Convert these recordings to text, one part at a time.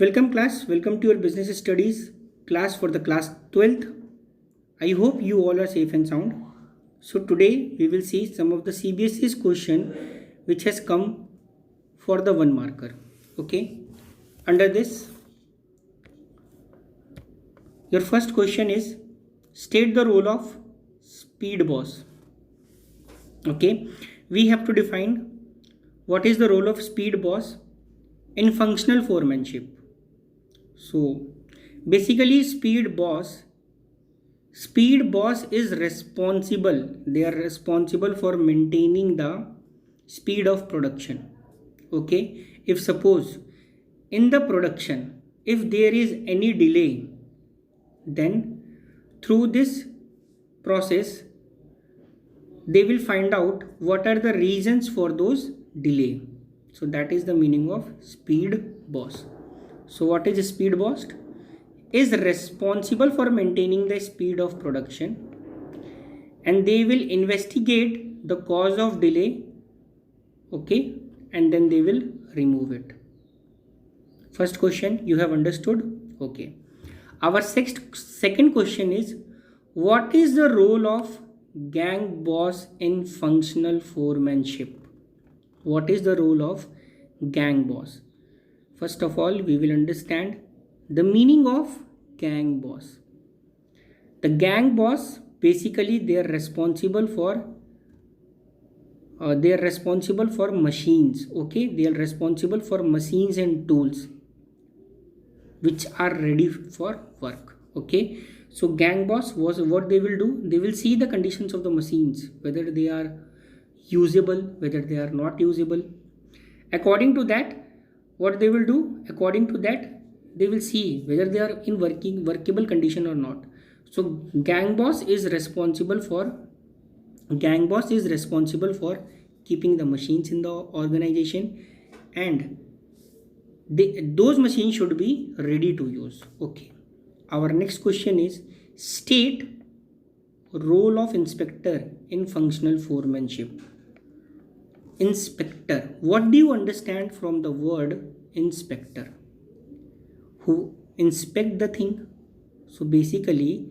Welcome class, welcome to your business studies class for the class 12th. I hope you all are safe and sound. So today we will see some of the CBSE's question which has come for the one marker. Okay, under this your first question is state the role of speed boss. Okay, we have to define what is the role of speed boss in functional foremanship. So basically speed boss is responsible, they are responsible for maintaining the speed of production. Okay, if suppose in the production if there is any delay, then through this process they will find out what are the reasons for those delay. So that is the meaning of speed boss. So what is a speed boss? Is responsible for maintaining the speed of production, and they will investigate the cause of delay. Okay, and then they will remove it. First question you have understood. Okay, our second question is what is the role of gang boss in functional foremanship? What is the role of gang boss? First of all, we will understand the meaning of gang boss. The gang boss basically they are responsible for machines. Okay, they are responsible for machines and tools which are ready for work. Okay, so gang boss was what they will do, they will see the conditions of the machines, whether they are usable, whether they are not usable. According to that, what they will do, according to that they will see whether they are in workable condition or not. So gang boss is responsible for keeping the machines in the organization, and those machines should be ready to use. Okay, our next question is state role of inspector in functional foremanship. Inspector, what do you understand from the word inspector? Who inspect the thing? So basically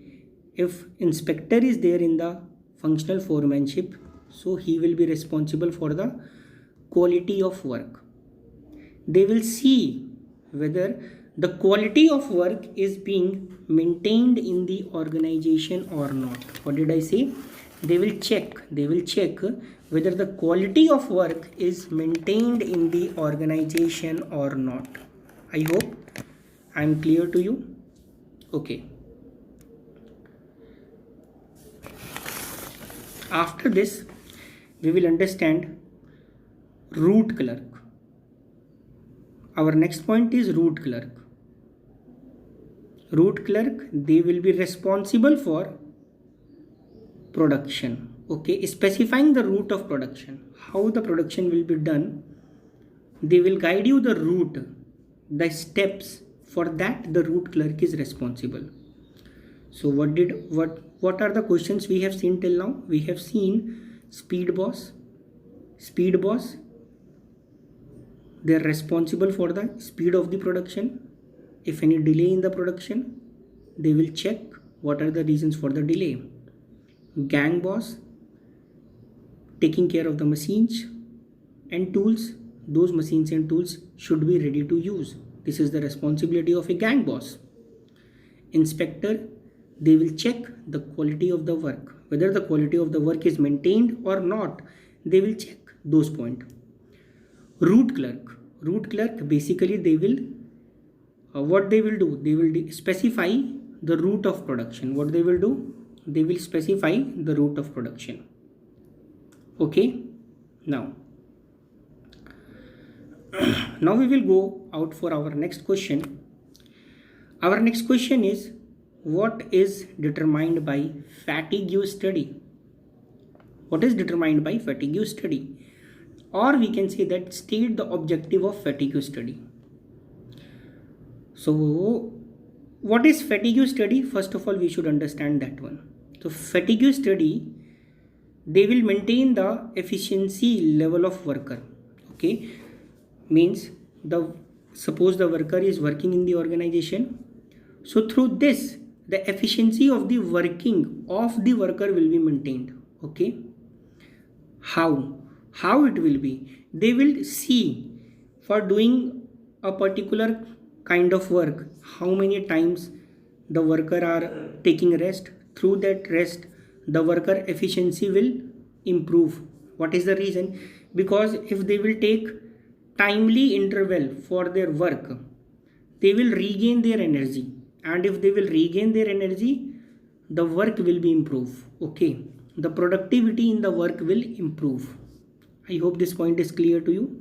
if inspector is there in the functional foremanship, so he will be responsible for the quality of work. They will see whether the quality of work is being maintained in the organization or not. What did I say? They will check whether the quality of work is maintained in the organization or not. I hope I am clear to you. Okay, after this we will understand route clerk. Our next point is route clerk. Route clerk, they will be responsible for production. Okay, specifying the route of production, how the production will be done. They will guide you the route, the steps. For that the route clerk is responsible. So what are the questions we have seen till now? We have seen speed boss, they are responsible for the speed of the production. If any delay in the production, they will check what are the reasons for the delay. Gang boss, taking care of the machines and tools. Those machines and tools should be ready to use. This is the responsibility of a gang boss. Inspector, they will check the quality of the work, whether the quality of the work is maintained or not. They will check those points. Route clerk, basically they will what they will do, they will specify the route of production. What they will do, they will specify the route of production. Okay, now we will go out for our next question. Our next question is what is determined by fatigue study? What is determined by fatigue study? Or we can say that state the objective of fatigue study. So what is fatigue study? First of all, we should understand that one. So fatigue study, they will maintain the efficiency level of worker. Okay, means the suppose the worker is working in the organization, so through this the efficiency of the working of the worker will be maintained. Okay, how it will be, they will see for doing a particular kind of work how many times the worker are taking rest. Through that rest the worker efficiency will improve. What is the reason? Because if they will take timely interval for their work, they will regain their energy, and if they will regain their energy, the work will be improved. Okay, the productivity in the work will improve. I hope this point is clear to you.